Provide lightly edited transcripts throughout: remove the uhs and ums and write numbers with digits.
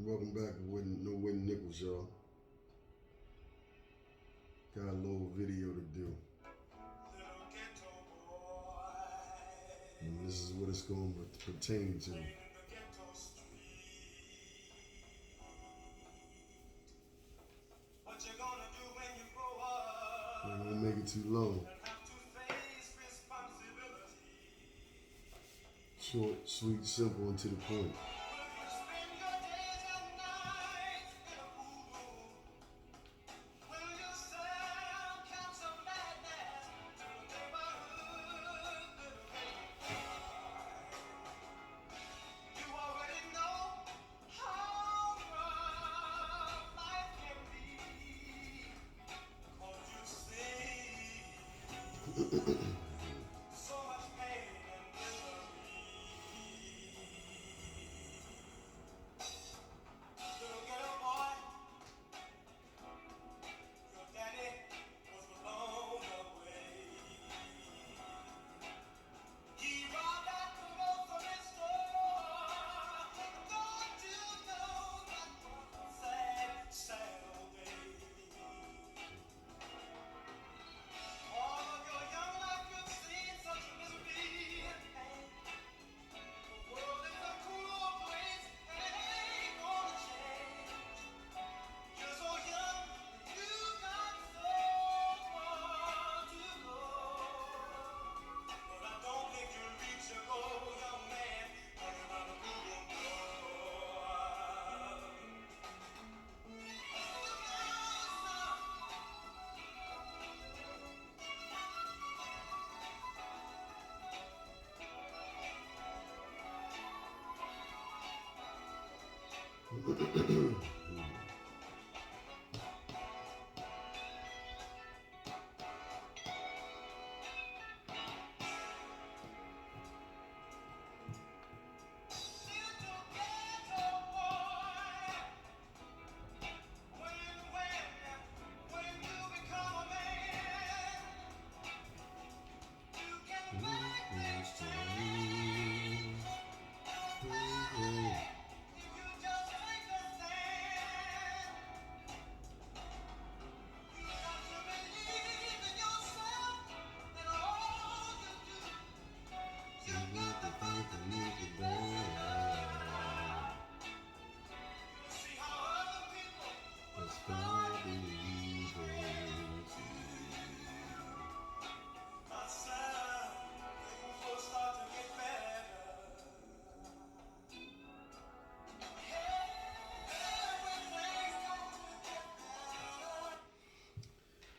Welcome back with No Win Nichols, y'all. Got a little video to do. And this is what it's going to pertain to. I don't want to make it too long. Short, sweet, simple, and to the point.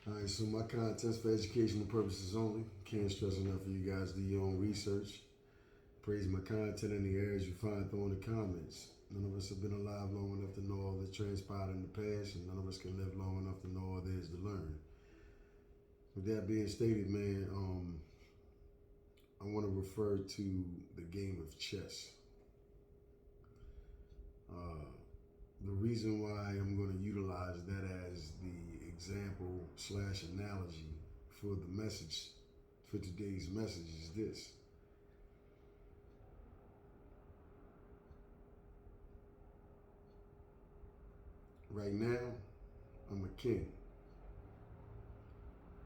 Alright, so my content's for educational purposes only. Can't stress enough for you guys to do your own research. Praise my content in the areas you find throwing the comments. None of us have been alive long enough to know all that transpired in the past, and none of us can live long enough to know all there is to learn. With that being stated, man, I want to refer to the game of chess. The reason why I'm going to utilize that as the example / analogy for the message, for today's message, is this. Right now, I'm a king,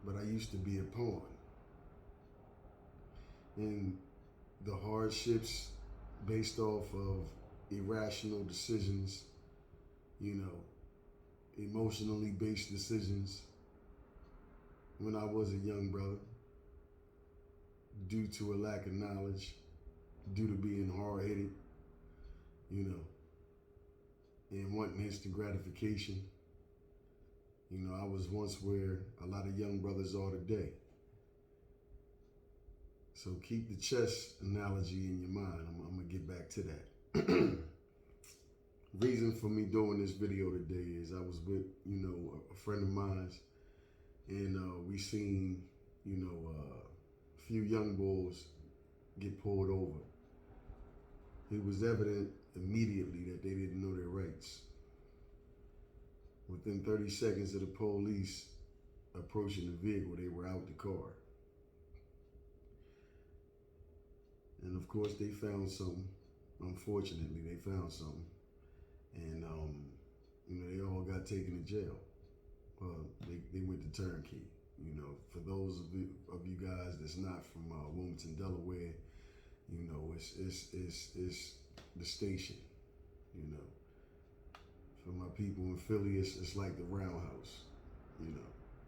but I used to be a pawn. And the hardships based off of irrational decisions, emotionally based decisions when I was a young brother, due to a lack of knowledge, due to being hard-headed, and wanting instant gratification. I was once where a lot of young brothers are today. So keep the chess analogy in your mind. I'm gonna get back to that. Reason for me doing this video today is I was with, a friend of mine, and we seen, a few young boys get pulled over. It was evident immediately that they didn't know their rights. Within 30 seconds of the police approaching the vehicle, they were out the car. And of course, they found something. Unfortunately, they found something. and they all got taken to jail. Well, they went to turnkey. For those of you guys that's not from Wilmington, Delaware, it's the station. For my people in Philly, it's like the roundhouse.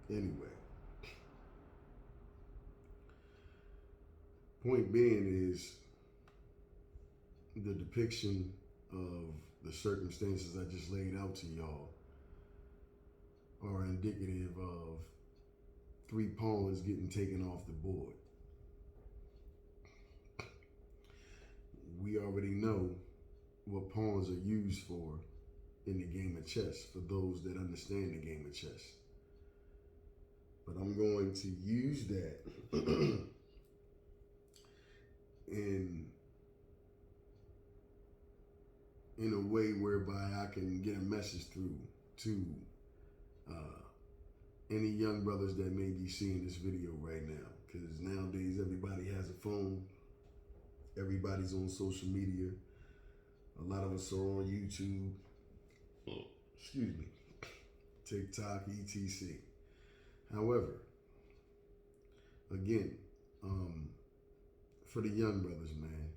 Anyway, point being is the depiction of the circumstances I just laid out to y'all are indicative of 3 pawns getting taken off the board. We already know what pawns are used for in the game of chess, for those that understand the game of chess. But I'm going to use that in a way whereby I can get a message through to any young brothers that may be seeing this video right now. Because nowadays everybody has a phone, everybody's on social media, a lot of us are on YouTube, TikTok, etc. However, again, for the young brothers, man,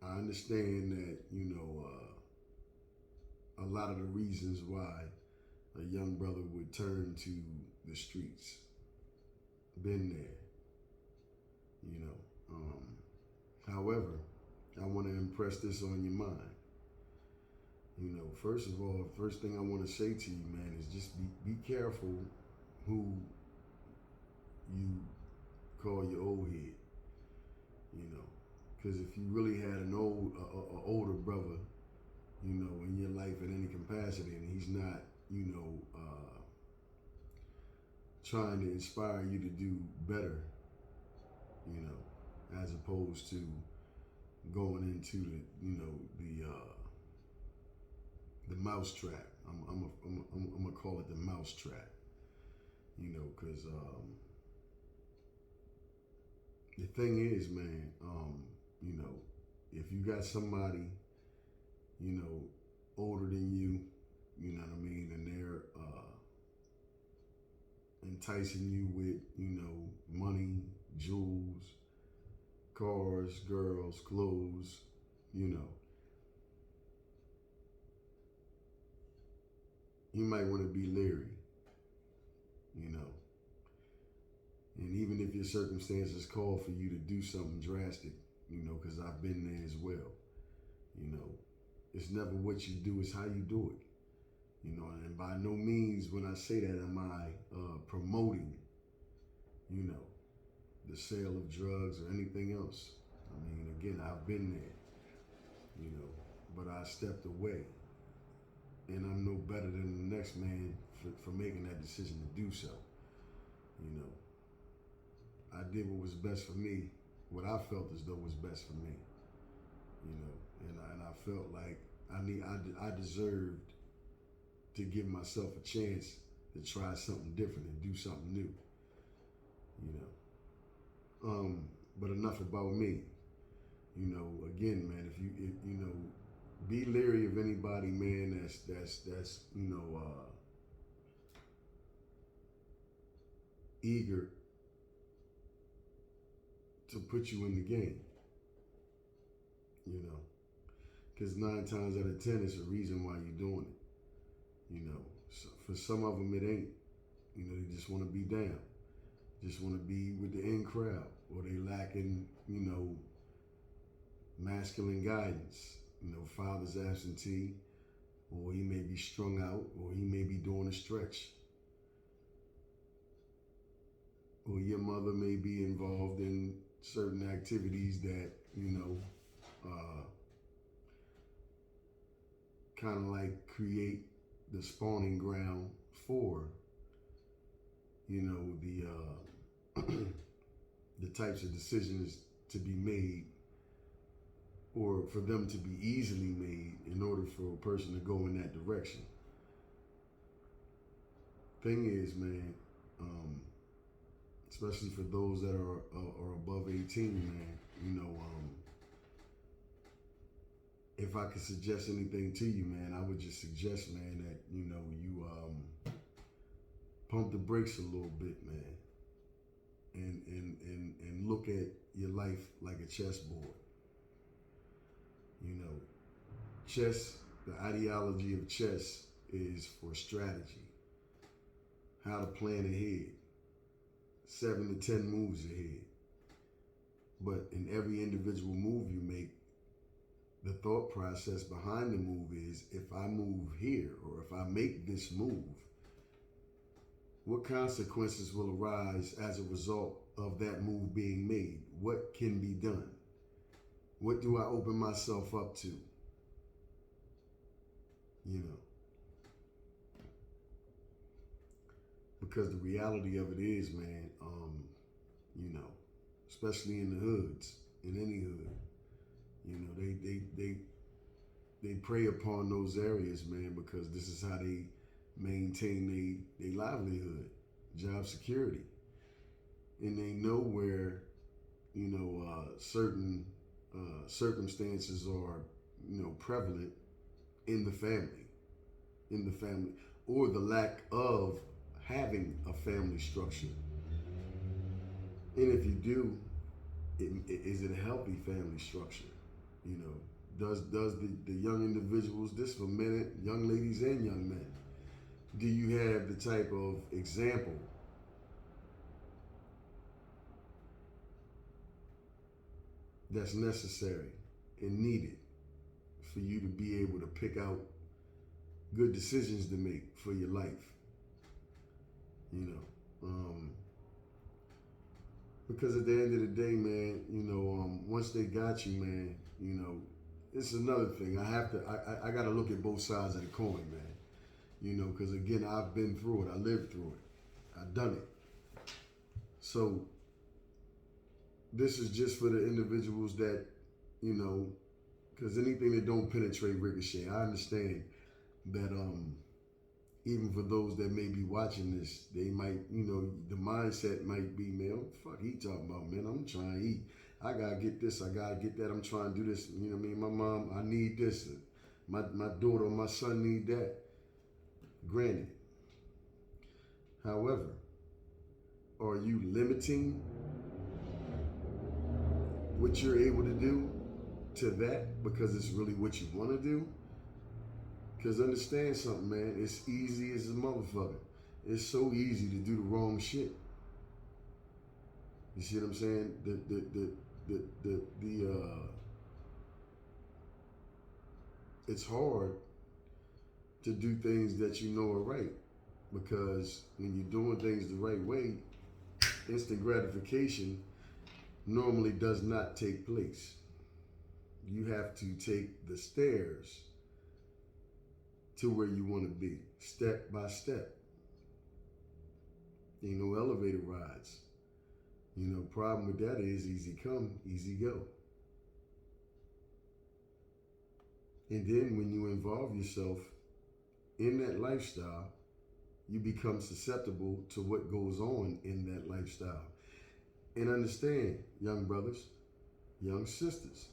I understand that, a lot of the reasons why a young brother would turn to the streets. Been there, However, I want to impress this on your mind. First of all, first thing I want to say to you, man, is just be careful who you call your old head. Because if you really had an older brother, in your life in any capacity, and he's not, trying to inspire you to do better, as opposed to going into the mouse trap. I'm gonna call it the mouse trap, because the thing is, man, if you got somebody, older than you, and they're enticing you with, money, jewels, cars, girls, clothes, you might want to be leery, and even if your circumstances call for you to do something drastic, because I've been there as well, it's never what you do, it's how you do it. And by no means when I say that am I promoting, the sale of drugs or anything else. Again, I've been there, but I stepped away. And I'm no better than the next man for making that decision to do so. I did what was best for me, what I felt as though was best for me. And I felt like I deserved to give myself a chance to try something different and do something new. But enough about me. Again, man, if be leery of anybody, man, that's eager to put you in the game. Because 9 times out of 10, it's a reason why you're doing it. So for some of them, it ain't. They just want to be down, just want to be with the in crowd, or they lacking, masculine guidance. Father's absentee, or he may be strung out, or he may be doing a stretch, or your mother may be involved in certain activities that, kind of like create the spawning ground for, the types of decisions to be made, or for them to be easily made in order for a person to go in that direction. Thing is, man, especially for those that are above 18, man, if I could suggest anything to you, man, I would just suggest, man, that you pump the brakes a little bit, man, and look at your life like a chessboard. You know, chess. The ideology of chess is for strategy, how to plan ahead, 7 to 10 moves ahead. But in every individual move you make, the thought process behind the move is, if I move here or if I make this move, what consequences will arise as a result of that move being made? What can be done? What do I open myself up to? You know, because the reality of it is, man, you know, especially in the hoods, in any hood, you know, they prey upon those areas, man, because this is how they maintain their livelihood, job security, and they know where, you know, certain circumstances are, you know, prevalent in the family, or the lack of having a family structure. And if you do, is it a healthy family structure? You know, does the young individuals, this for men, young ladies and young men, do you have the type of example that's necessary and needed for you to be able to pick out good decisions to make for your life? You know, because at the end of the day, man, you know, once they got you, man, you know, it's another thing. I got to look at both sides of the coin, man. You know, because again, I've been through it. I lived through it. I've done it. So this is just for the individuals that, you know, because anything that don't penetrate ricochet, I understand that even for those that may be watching this, they might, you know, the mindset might be, man, what the fuck he talking about, man? I'm trying to eat. I gotta get this, I gotta get that, I'm trying to do this. You know what I mean? My mom, I need this. My daughter or my son need that. Granted. However, are you limiting what you're able to do to that because it's really what you want to do? Because understand something, man. It's easy as a motherfucker. It's so easy to do the wrong shit. You see what I'm saying? It's hard to do things that you know are right, because when you're doing things the right way, instant gratification normally does not take place. You have to take the stairs to where you want to be, step by step. Ain't no elevator rides. You know, problem with that is easy come, easy go. And then when you involve yourself in that lifestyle, you become susceptible to what goes on in that lifestyle. And understand, young brothers, young sisters,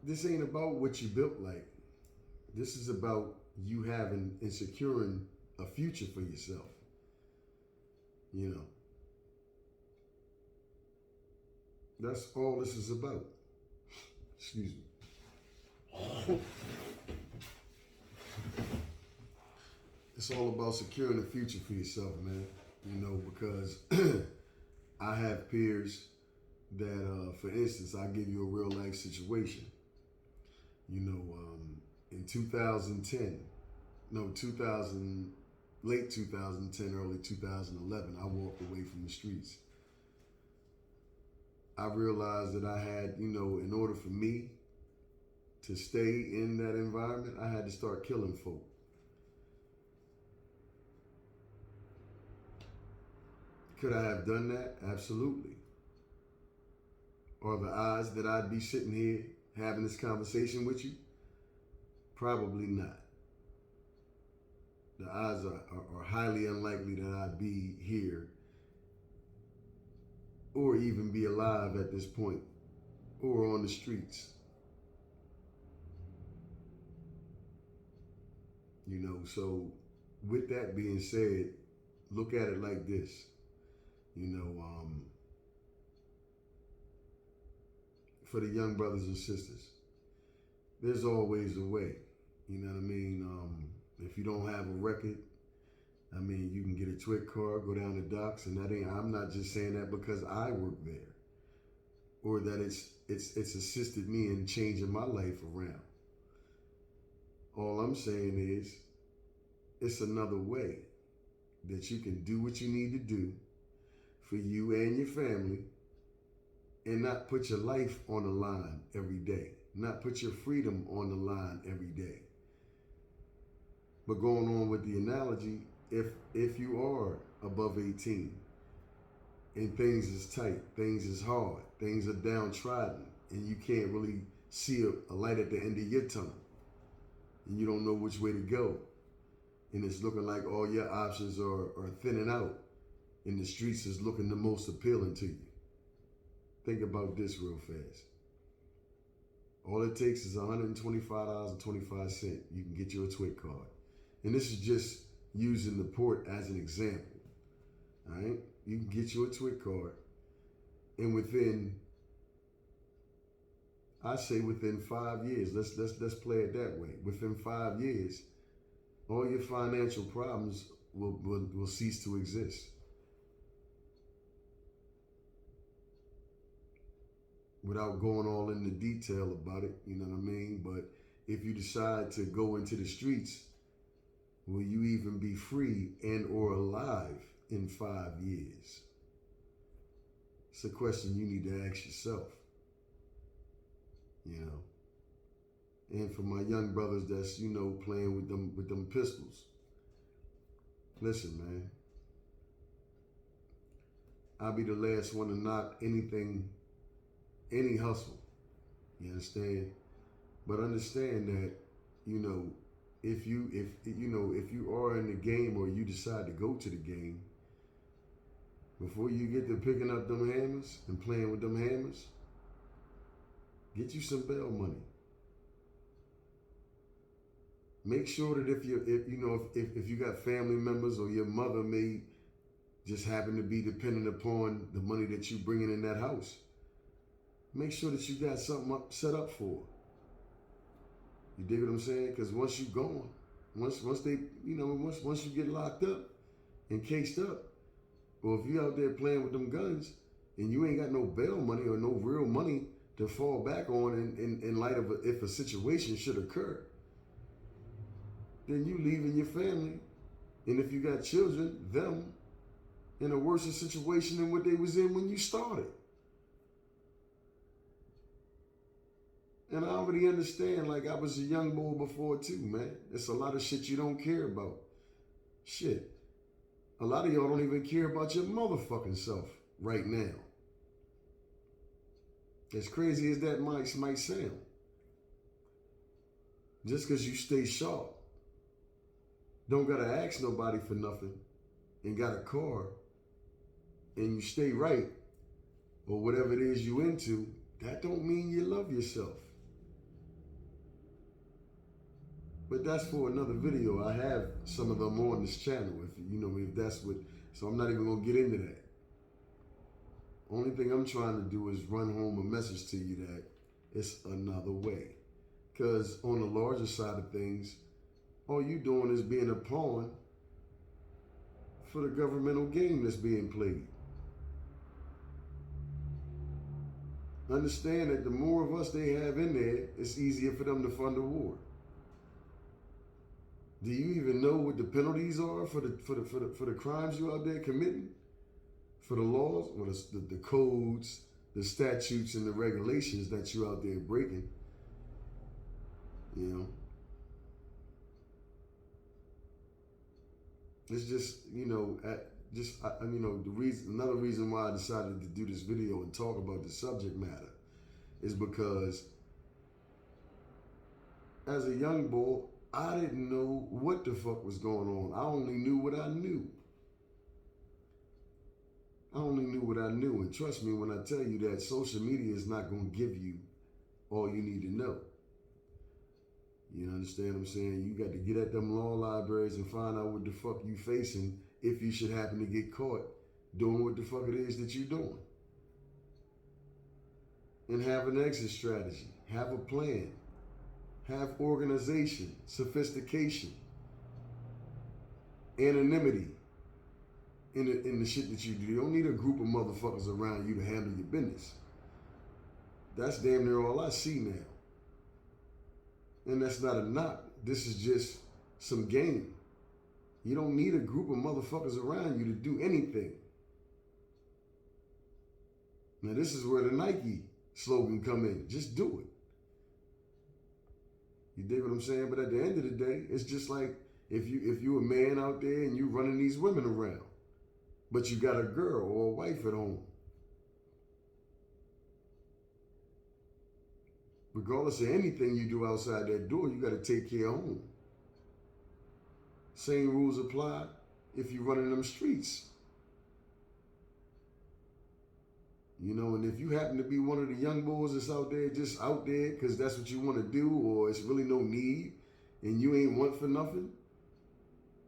this ain't about what you built like. This is about you having and securing a future for yourself. You know, that's all this is about. Excuse me. It's all about securing a future for yourself, man. You know, because I have peers that, for instance, I'll give you a real life situation. You know, in 2010, no, 2000, late 2010, early 2011, I walked away from the streets. I realized that I had, you know, in order for me to stay in that environment, I had to start killing folk. Could I have done that? Absolutely. Are the odds that I'd be sitting here having this conversation with you? Probably not. The odds are highly unlikely that I'd be here or even be alive at this point or on the streets. So with that being said, look at it like this. You know, for the young brothers and sisters, there's always a way. You know what I mean? If you don't have a record, I mean, you can get a twit card, go down the docks, and that ain't. I'm not just saying that because I work there, or that it's assisted me in changing my life around. All I'm saying is, it's another way that you can do what you need to do for you and your family, and not put your life on the line every day, not put your freedom on the line every day. But going on with the analogy, if you are above 18 and things is tight, things is hard, things are downtrodden, and you can't really see a light at the end of your tunnel, and you don't know which way to go, and it's looking like all your options are thinning out, and the streets is looking the most appealing to you. Think about this real fast. All it takes is $125.25. You can get you a twit card. And this is just using the port as an example. All right? You can get you a twit card. And within 5 years, let's play it that way. Within 5 years, all your financial problems will cease to exist. Without going all into detail about it, you know what I mean? But if you decide to go into the streets, will you even be free and or alive in 5 years? It's a question you need to ask yourself. And for my young brothers that's, playing with them pistols. Listen, man. I'll be the last one to knock any hustle. You understand? But understand that, if you are in the game or you decide to go to the game, before you get to picking up them hammers and playing with them hammers, get you some bail money. Make sure that if you got family members or your mother may just happen to be dependent upon the money that you bringing in that house, make sure that you got something set up for. You dig what I'm saying? Because once you're gone, once you get locked up and cased up, or if you out there playing with them guns and you ain't got no bail money or no real money to fall back on in light of if a situation should occur, then you leaving your family, and if you got children, them in a worse situation than what they was in when you started. And I already understand, like I was a young boy before too, man. It's a lot of shit you don't care about. Shit. A lot of y'all don't even care about your motherfucking self right now. As crazy as that might sound. Just because you stay sharp, don't gotta ask nobody for nothing, and got a car, and you stay right, or whatever it is you into, that don't mean you love yourself. But that's for another video. I have some of them on this channel, if that's what, so I'm not even gonna get into that. Only thing I'm trying to do is run home a message to you that it's another way. Because on the larger side of things, all you doing is being a pawn for the governmental game that's being played. Understand that the more of us they have in there, it's easier for them to fund the war. Do you even know what the penalties are for the crimes you out there committing? For the laws, or the codes, the statutes, and the regulations that you out there breaking? It's just, another reason why I decided to do this video and talk about the subject matter is because as a young boy, I didn't know what the fuck was going on. I only knew what I knew. And trust me when I tell you that social media is not going to give you all you need to know. You understand what I'm saying? You got to get at them law libraries and find out what the fuck you facing if you should happen to get caught doing what the fuck it is that you're doing. And have an exit strategy. Have a plan. Have organization, sophistication, anonymity in the shit that you do. You don't need a group of motherfuckers around you to handle your business. That's damn near all I see now. And that's not a knock. This is just some game. You don't need a group of motherfuckers around you to do anything. Now this is where the Nike slogan come in. Just do it. You dig what I'm saying? But at the end of the day, it's just like if you a man out there and you running these women around, but you got a girl or a wife at home. Regardless of anything you do outside that door, you got to take care of home. Same rules apply if you run in them streets. You know, and if you happen to be one of the young boys that's out there, just out there because that's what you want to do, or it's really no need, and you ain't want for nothing,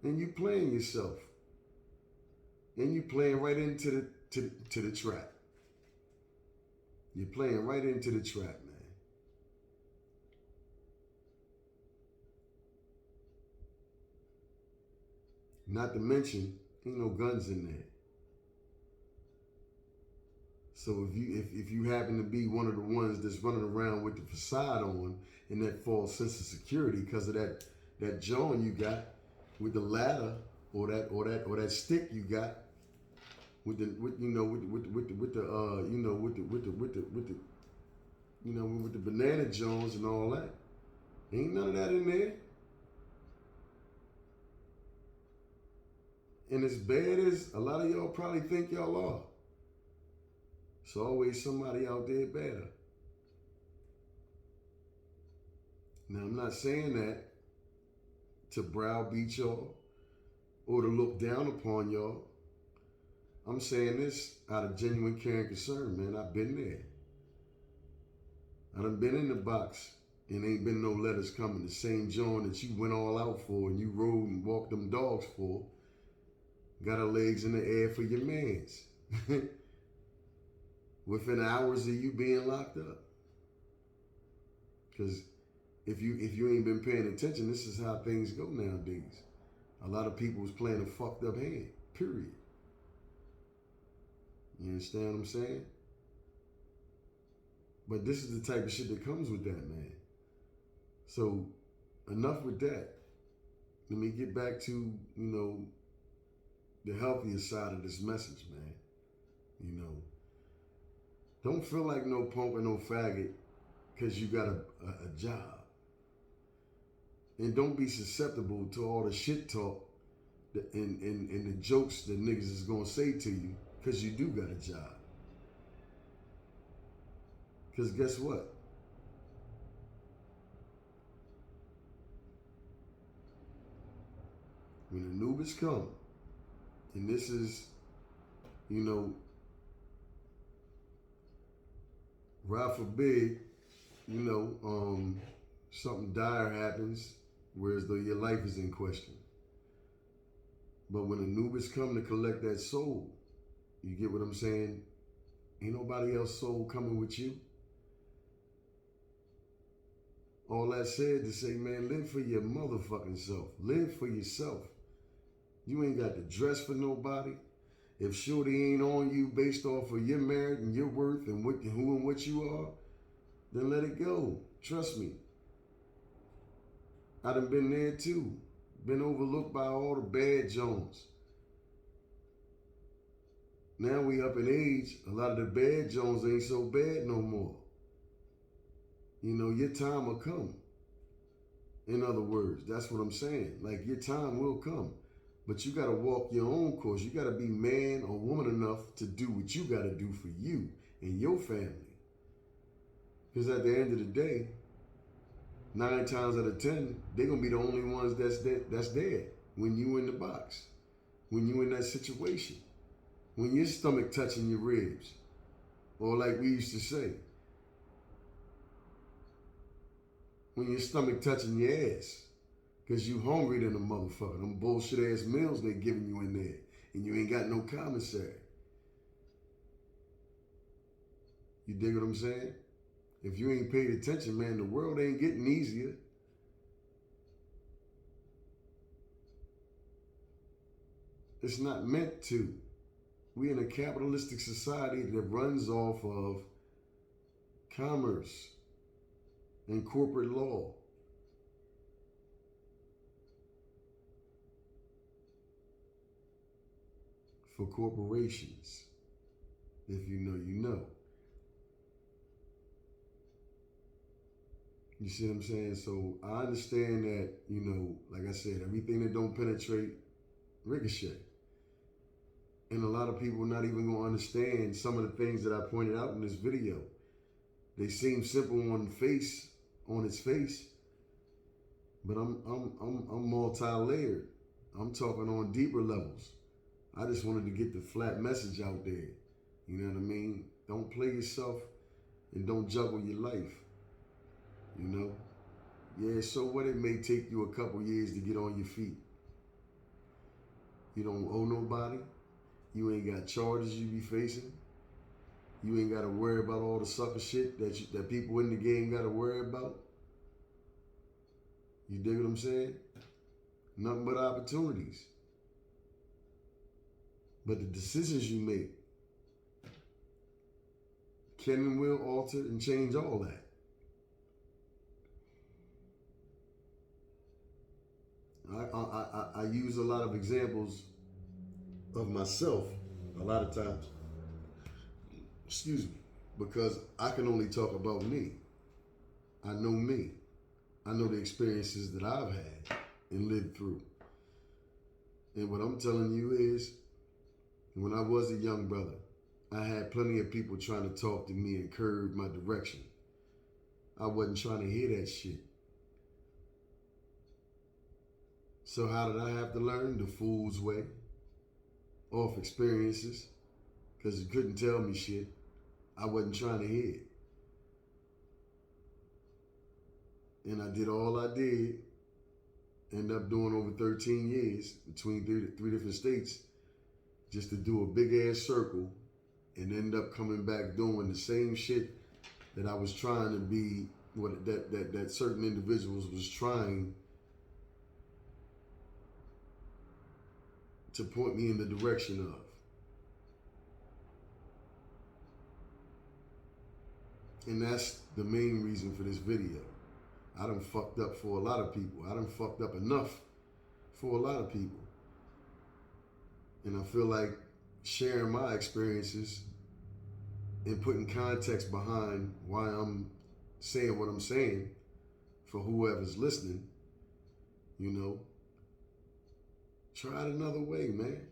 then you playing yourself. And you playing right into the trap. You're playing right into the trap, man. Not to mention, ain't no guns in there. So if you happen to be one of the ones that's running around with the facade on and that false sense of security because of that John you got with the ladder or that stick you got with the banana Jones and all that, ain't none of that in there. And as bad as a lot of y'all probably think y'all are, it's always somebody out there better. Now, I'm not saying that to browbeat y'all or to look down upon y'all. I'm saying this out of genuine care and concern, man. I've been there. I done been in the box and ain't been no letters coming. The same John that you went all out for and you rode and walked them dogs for, got her legs in the air for your mans. Within hours of you being locked up. Because if you ain't been paying attention, this is how things go nowadays. A lot of people was playing a fucked up hand, period. You understand what I'm saying? But this is the type of shit that comes with that, man. So enough with that. Let me get back to, the healthier side of this message, man. Don't feel like no punk or no faggot because you got a job. And don't be susceptible to all the shit talk and the jokes that niggas is going to say to you because you do got a job. Because guess what? When Anubis come, and this is, God forbid, something dire happens, whereas though your life is in question. But when Anubis come to collect that soul, you get what I'm saying? Ain't nobody else soul coming with you. All that said to say, man, live for your motherfucking self. Live for yourself. You ain't got to dress for nobody. If shorty ain't on you based off of your merit and your worth and who and what you are, then let it go. Trust me. I done been there too. Been overlooked by all the bad Jones. Now we up in age, a lot of the bad Jones ain't so bad no more. Your time will come. In other words, that's what I'm saying. Like, your time will come. But you got to walk your own course. You got to be man or woman enough to do what you got to do for you and your family. Because at the end of the day, 9 times out of 10, they're going to be the only ones that's there when you in the box, when you in that situation, when your stomach touching your ribs, or like we used to say, when your stomach touching your ass. Because you hungry than a motherfucker. Them bullshit ass meals they giving you in there. And you ain't got no commissary. You dig what I'm saying? If you ain't paid attention, man, the world ain't getting easier. It's not meant to. We in a capitalistic society that runs off of commerce and corporate law. For corporations. If you know, you know. You see what I'm saying? So I understand that, you know, like I said, everything that don't penetrate, ricochet. And a lot of people not even gonna understand some of the things that I pointed out in this video. They seem simple on its face, but I'm multi-layered. I'm talking on deeper levels. I just wanted to get the flat message out there. You know what I mean? Don't play yourself and don't juggle your life. You know? Yeah, so what? It may take you a couple years to get on your feet. You don't owe nobody. You ain't got charges you be facing. You ain't got to worry about all the sucker shit that people in the game got to worry about. You dig what I'm saying? Nothing but opportunities. But the decisions you make can and will alter and change all that. I use a lot of examples of myself a lot of times. Excuse me. Because I can only talk about me. I know me. I know the experiences that I've had and lived through. And what I'm telling you is, when I was a young brother, I had plenty of people trying to talk to me and curve my direction. I wasn't trying to hear that shit. So how did I have to learn? The fool's way. Off experiences. Because you couldn't tell me shit. I wasn't trying to hear it. And I did all I did. End up doing over 13 years between three different states just to do a big ass circle and end up coming back doing the same shit that I was trying to be, that certain individuals was trying to point me in the direction of. And that's the main reason for this video. I done fucked up for a lot of people. I done fucked up enough for a lot of people. And I feel like sharing my experiences and putting context behind why I'm saying what I'm saying for whoever's listening, you know, try it another way, man.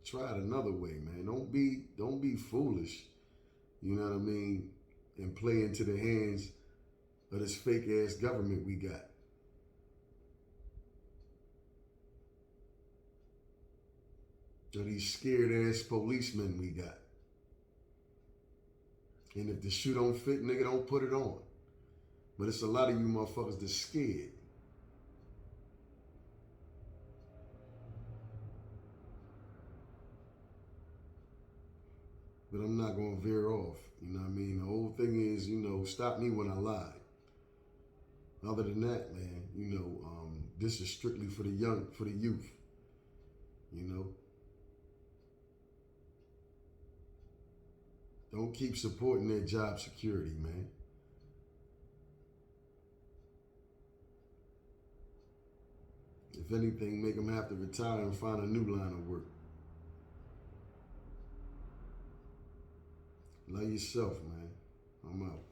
Try it another way, man. Don't be foolish. You know what I mean? And play into the hands of this fake ass government we got. Or these scared ass policemen we got. And if the shoe don't fit, nigga, don't put it on. But it's a lot of you motherfuckers that's scared. But I'm not going to veer off. You know what I mean? The whole thing is, you know, stop me when I lie. Other than that, man, you know, this is strictly for the youth. You know? Don't keep supporting their job security, man. If anything, make them have to retire and find a new line of work. Love yourself, man. I'm out.